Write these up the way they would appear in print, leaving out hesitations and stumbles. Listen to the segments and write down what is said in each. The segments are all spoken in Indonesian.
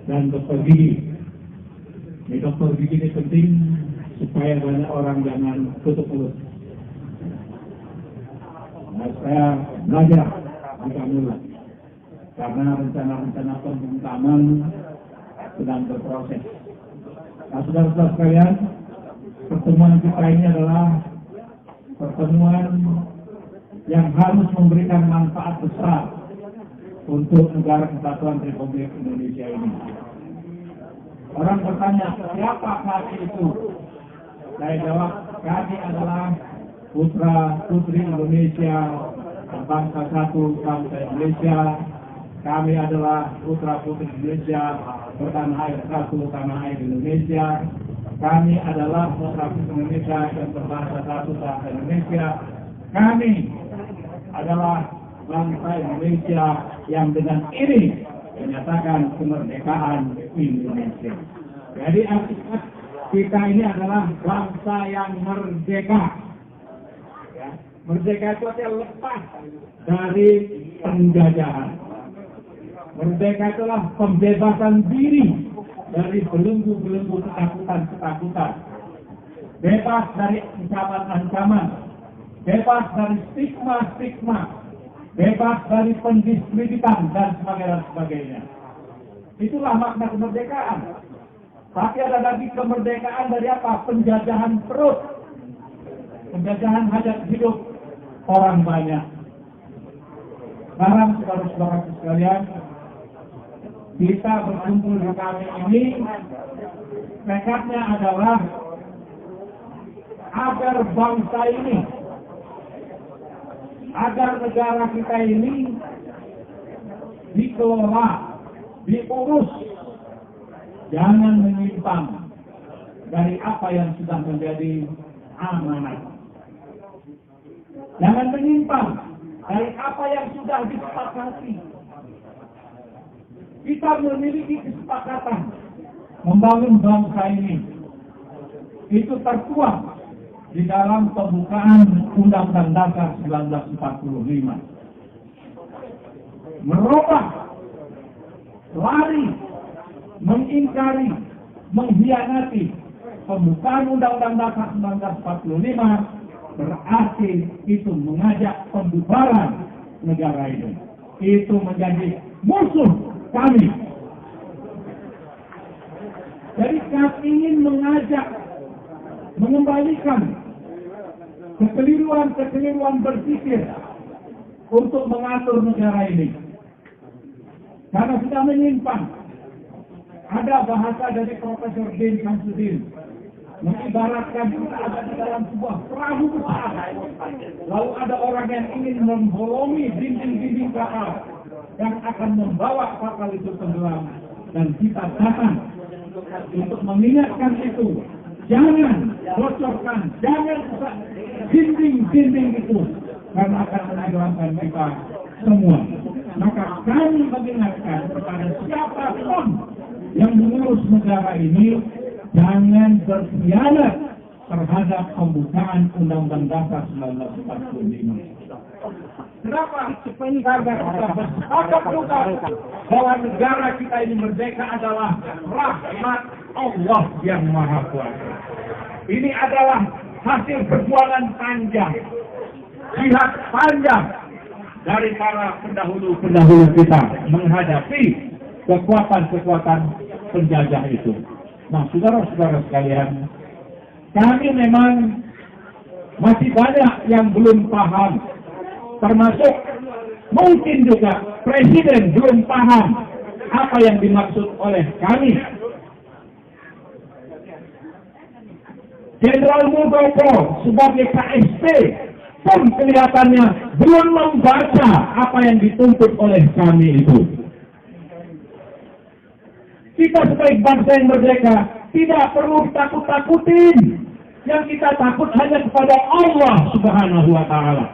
dan dokter gigi. Ini dokter gigi ini penting supaya banyak orang jangan tutup mulut. Nah, saya belajar di Kamula karena rencana-rencana pembungkaman sedang berproses. Nah, saudara-saudara sekalian, pertemuan kita ini adalah pertemuan yang harus memberikan manfaat besar untuk negara kesatuan Republik Indonesia ini. Orang bertanya, siapa kami itu? Saya jawab, kami adalah putra putri Indonesia, bangsa satu, bangsa Indonesia. Kami adalah putra putri Indonesia, bertanah air satu, tanah air Indonesia. Kami adalah putra putri Indonesia yang berbangsa satu, bangsa Indonesia. Kami adalah bangsa Indonesia yang dengan ini menyatakan kemerdekaan Indonesia. Jadi artinya kita ini adalah bangsa yang merdeka. Ya, merdeka itu artinya lepas dari penjajahan. Merdeka itulah pembebasan diri dari belenggu-belenggu ketakutan-ketakutan. Bebas dari ancaman-ancaman. Bebas dari stigma-stigma. Bebas dari pendiskreditan dan sebagainya. Itulah makna kemerdekaan. Tapi ada lagi kemerdekaan dari apa? Penjajahan perut. Penjajahan hajat hidup orang banyak. Sekarang saudara-saudara sekalian, kita berkumpul di kami ini, tekadnya adalah agar bangsa ini, agar negara kita ini dikelola, diurus, jangan menyimpang dari apa yang sudah menjadi amanat. Jangan menyimpang dari apa yang sudah disepakati. Kita memiliki kesepakatan membangun bangsa ini. Itu tertuang di dalam pembukaan Undang-Undang Dasar 1945. Merubah, lari, mengingkari, mengkhianati pembukaan Undang-Undang Dasar 1945 berarti itu mengajak pembubaran negara ini. Itu menjadi musuh kami. Jadi kami ingin mengajak, mengembalikan kekeliruan berpikir untuk mengatur negara ini. Karena sudah menyimpang. Ada bahasa dari Profesor Din Samsudin mengibaratkan kita ada di dalam sebuah perahu besar. Lalu ada orang yang ingin membolongi dinding-dinding kapal yang akan membawa kapal itu tenggelam. Dan kita datang untuk mengingatkan itu. Jangan bocorkan, jangan rusak dinding-dinding itu. Karena akan menenggelamkan kita semua. Maka kami mengingatkan kepada siapapun yang mengurus negara ini, jangan berkhianat terhadap pembukaan Undang-Undang Dasar 1945. Kenapa? Karena kita bersepakat bahwa negara kita ini merdeka adalah rahmat Allah yang Maha Kuasa. Ini adalah hasil perjuangan panjang, jihad panjang dari para pendahulu-pendahulu kita menghadapi kekuatan-kekuatan penjajah itu. Nah, saudara-saudara sekalian, kami memang masih banyak yang belum paham, termasuk mungkin juga Presiden belum paham apa yang dimaksud oleh kami. Jenderal Muldoko sebagai KSP pun kelihatannya belum membaca apa yang dituntut oleh kami itu. Kita sebagai bangsa yang merdeka tidak perlu takut-takutin. Yang kita takut hanya kepada Allah Subhanahu wa Ta'ala.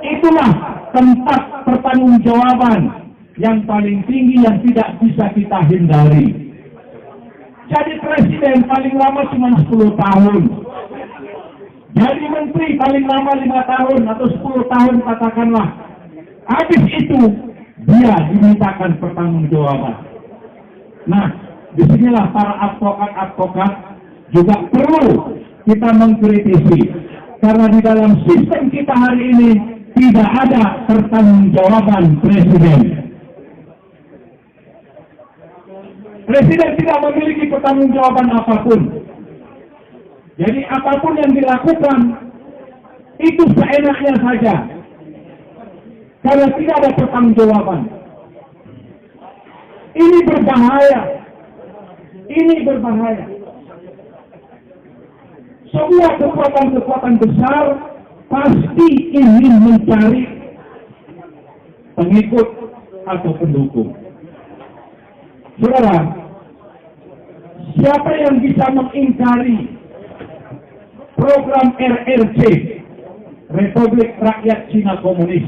Itulah tempat pertanggungjawaban yang paling tinggi yang tidak bisa kita hindari. Jadi presiden paling lama cuma 10 tahun. Jadi menteri paling lama 5 tahun atau 10 tahun katakanlah. Habis itu dia dimintakan pertanggungjawaban. Nah, disinilah para advokat juga perlu kita mengkritisi. Karena di dalam sistem kita hari ini tidak ada pertanggungjawaban presiden. Presiden tidak memiliki pertanggungjawaban apapun. Jadi apapun yang dilakukan itu seenaknya saja. Karena tidak ada pertanggungjawaban. Ini berbahaya. Ini berbahaya. Semua kekuatan-kekuatan besar pasti ingin mencari pengikut atau pendukung. Saudara, siapa yang bisa mengingkari program RRC, Republik Rakyat Cina Komunis?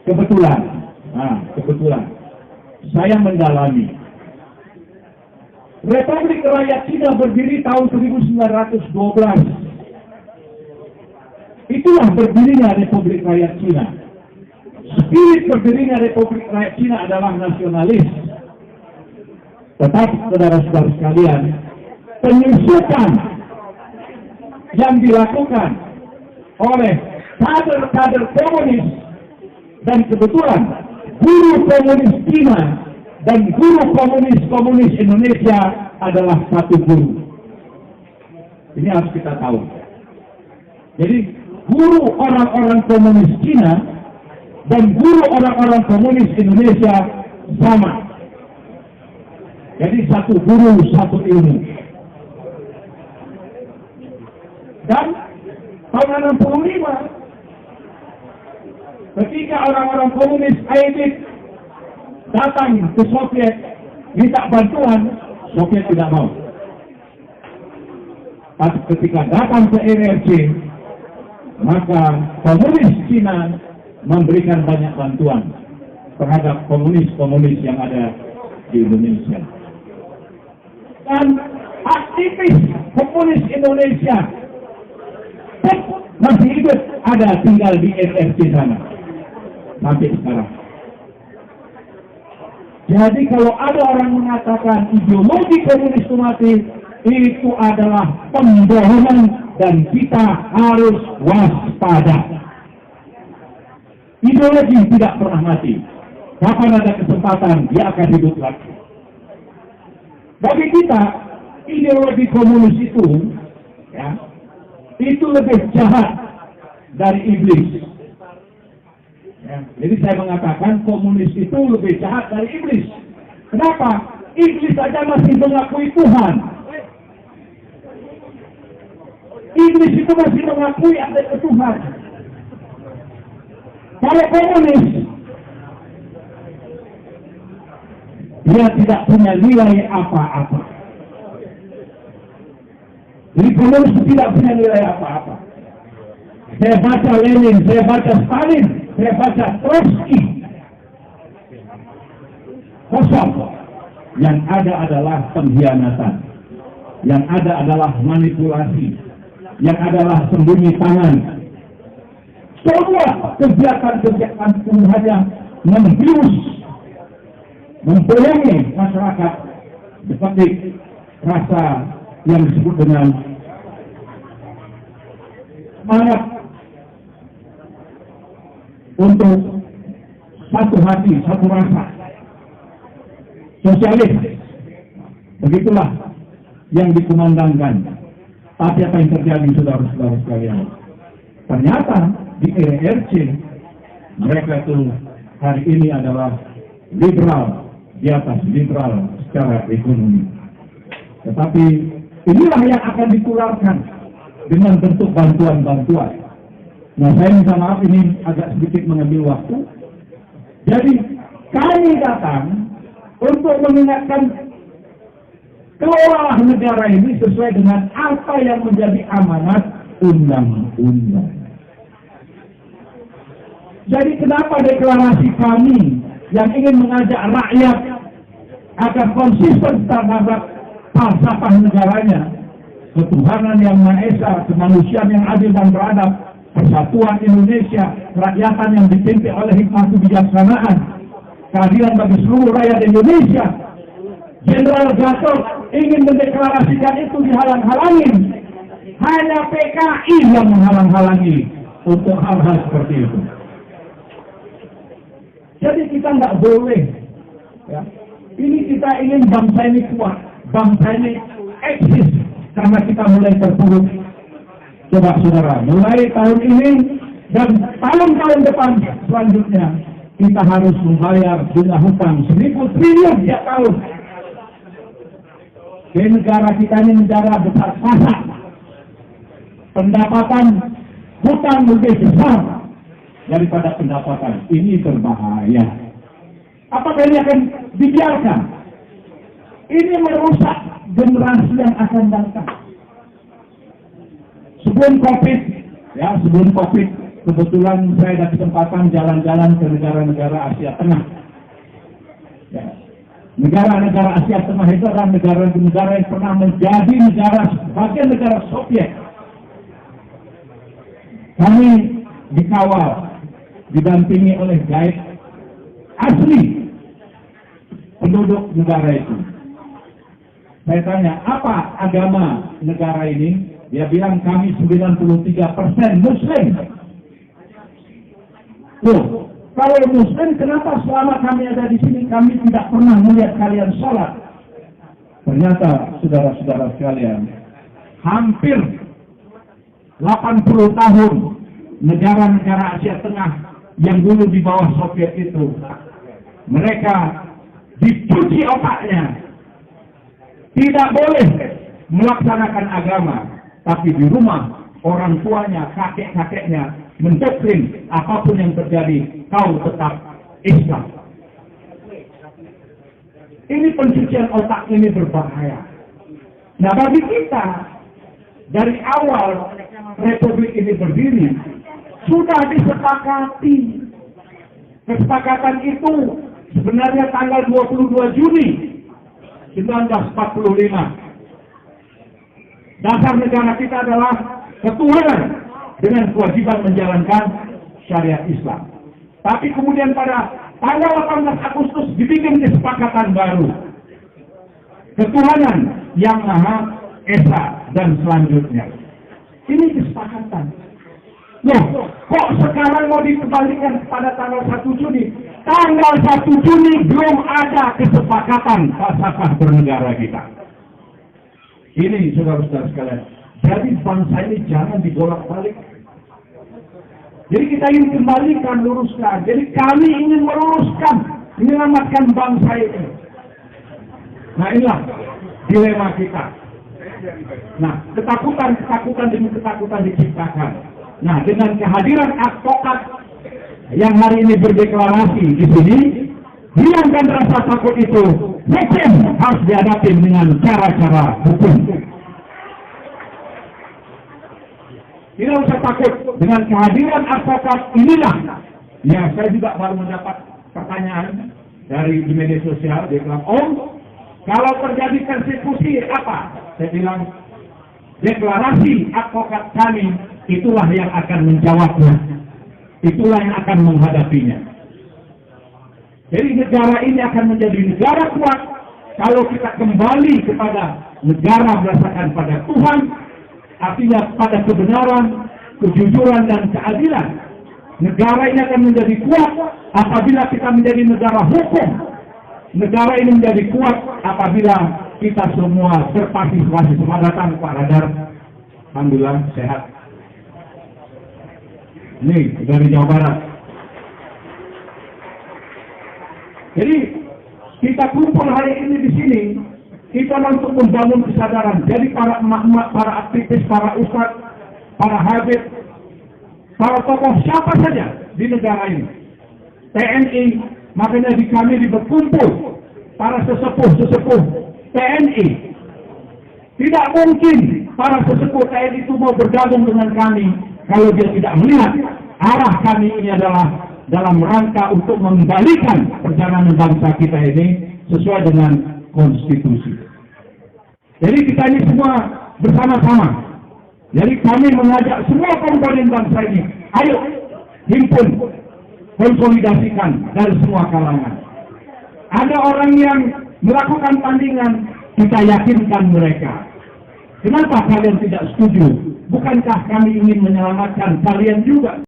Kebetulan, saya mendalami. Republik Rakyat Cina berdiri tahun 1912. Itulah berdirinya Republik Rakyat Cina. Spirit berdirinya Republik Rakyat Cina adalah nasionalis. Tetapi saudara-saudara sekalian, penyusupan yang dilakukan oleh kader-kader komunis, dan kebetulan guru komunis Cina dan guru komunis Indonesia adalah satu guru. Ini harus kita tahu. Jadi guru orang-orang komunis Cina dan guru orang-orang komunis Indonesia sama. Jadi satu guru, satu ilmu. Dan tahun 65, ketika orang-orang komunis Soviet datang ke Soviet minta bantuan, Soviet tidak mau. Tapi ketika datang ke RRC, maka komunis Cina memberikan banyak bantuan terhadap komunis-komunis yang ada di Indonesia. Dan aktivis komunis Indonesia masih hidup, ada tinggal di RRC sana sampai sekarang. Jadi kalau ada orang mengatakan ideologi komunis itu mati, itu adalah pembohongan dan kita harus waspada. Ideologi tidak pernah mati. Kapan ada kesempatan, dia akan hidup lagi. Bagi kita, ideologi komunis itu, ya, itu lebih jahat dari iblis. Ya, jadi saya mengatakan komunis itu lebih jahat dari iblis. Kenapa? Iblis saja masih mengakui Tuhan. Iblis itu masih mengakui ada Tuhan. Kalau komunis, dia tidak punya nilai apa-apa. Jadi komunis tidak punya nilai apa-apa. Saya baca Lenin, saya baca Stalin, saya baca Trotsky. Kosong. Yang ada adalah pengkhianatan. Yang ada adalah manipulasi. Yang adalah sembunyi tangan. Semua kegiatan-kegiatan itu hanya membius, memboyongi masyarakat seperti rasa yang disebut dengan semangat untuk satu hati, satu rasa. Sosialis, begitulah yang dikumandangkan. Tapi apa yang terjadi, saudara-saudara sekalian? Ternyata di RRC mereka itu hari ini adalah liberal, di atas liberal secara ekonomi. Tetapi inilah yang akan ditularkan dengan bentuk bantuan-bantuan. Nah, saya minta maaf ini agak sedikit mengambil waktu. Jadi kami datang untuk mengingatkan kelola negara ini sesuai dengan apa yang menjadi amanat undang-undang. Jadi kenapa deklarasi kami yang ingin mengajak rakyat agar konsisten terhadap falsafah negaranya, ketuhanan yang Maha Esa, kemanusiaan yang adil dan beradab, persatuan Indonesia, kerakyatan yang dipimpin oleh hikmah kebijaksanaan, keadilan bagi seluruh rakyat Indonesia, Jenderal Gatot ingin mendeklarasikan itu dihalang-halangin. Hanya PKI yang menghalang-halangi untuk hal-hal seperti itu. Jadi kita nggak boleh. Ya. Ini kita ingin bangsa ini kuat, bangsa ini eksis karena kita mulai terpuruk. Coba saudara, mulai tahun ini dan tahun-tahun depan selanjutnya kita harus membayar jumlah hutang 1.000 triliun tiap tahun. Di negara kita ini negara besar-besaran. Pendapatan hutang lebih besar daripada pendapatan. Ini berbahaya. Apakah ini akan dibiarkan? Ini merusak generasi yang akan datang. Sebelum COVID, kebetulan saya ada kesempatan jalan-jalan ke negara-negara Asia Tengah. Ya. Negara-negara Asia Tengah itu adalah negara-negara yang pernah menjadi bagian negara Soviet. Kami dikawal, didampingi oleh guide asli penduduk negara itu. Saya tanya, apa agama negara ini? Dia bilang kami 93% Muslim. Loh, kalau Muslim, kenapa selama kami ada di sini kami tidak pernah melihat kalian sholat? Ternyata, saudara-saudara sekalian, hampir 80 tahun negara-negara Asia Tengah yang dulu di bawah Soviet itu, mereka dicuci otaknya, tidak boleh melaksanakan agama, tapi di rumah orang tuanya, kakek-kakeknya mendoktrin apapun yang terjadi, kau tetap Islam. Ini pencucian otak ini berbahaya. Nah, bagi kita dari awal Republik ini berdiri sudah disepakati. Kesepakatan itu sebenarnya tanggal 22 Juni 1945. Dasar negara kita adalah ketuhanan dengan kewajiban menjalankan syariat Islam. Tapi kemudian pada tanggal 18 Agustus dibikin kesepakatan baru. Ketuhanan yang Maha Esa dan selanjutnya. Ini kesepakatan. Loh, kok sekarang mau dikembalikan kepada tanggal 1 Juni? Tanggal 1 Juni belum ada kesepakatan falsafah bernegara kita. Ini saudara-saudara sekalian. Jadi bangsa ini jangan dibolak-balik. Jadi kita ingin kembalikan, luruskan. Jadi kami ingin meluruskan, menyelamatkan bangsa ini. Nah, inilah dilema kita. Nah, ketakutan demi ketakutan diciptakan. Nah, dengan kehadiran advokat yang hari ini berdeklarasi di sini, hilangkan rasa takut itu. Hukum harus dihadapi dengan cara-cara hukum. Tidak usah takut. Dengan kehadiran advokat inilah. Ya, saya juga baru mendapat pertanyaan dari di media sosial. Dia bilang, kalau terjadi persekusi apa? Saya bilang, deklarasi advokat kami itulah yang akan menjawabnya. Itulah yang akan menghadapinya. Jadi negara ini akan menjadi negara kuat kalau kita kembali kepada negara berdasarkan pada Tuhan, artinya pada kebenaran, kejujuran dan keadilan. Negara ini akan menjadi kuat apabila kita menjadi negara hukum. Negara ini menjadi kuat apabila kita semua berpartisipasi. Selamat datang Pak Radar. Alhamdulillah sehat. Ini dari Jawa Barat. Jadi kita kumpul hari ini di sini, kita untuk membangun kesadaran. Jadi para emak-emak, para aktivis, para ustadz, para habib, para tokoh siapa saja di negara ini, TNI, makanya di kami berkumpul para sesepuh TNI. Tidak mungkin para sesepuh TNI itu mau bergabung dengan kami kalau dia tidak melihat arah kami ini adalah dalam rangka untuk mengembalikan perjalanan bangsa kita ini sesuai dengan konstitusi. Jadi kita ini semua bersama-sama. Jadi kami mengajak semua komponen bangsa ini, ayo himpun, konsolidasikan dari semua kalangan. Ada orang yang melakukan tandingan, kita yakinkan mereka. Kenapa kalian tidak setuju? Bukankah kami ingin menyelamatkan kalian juga?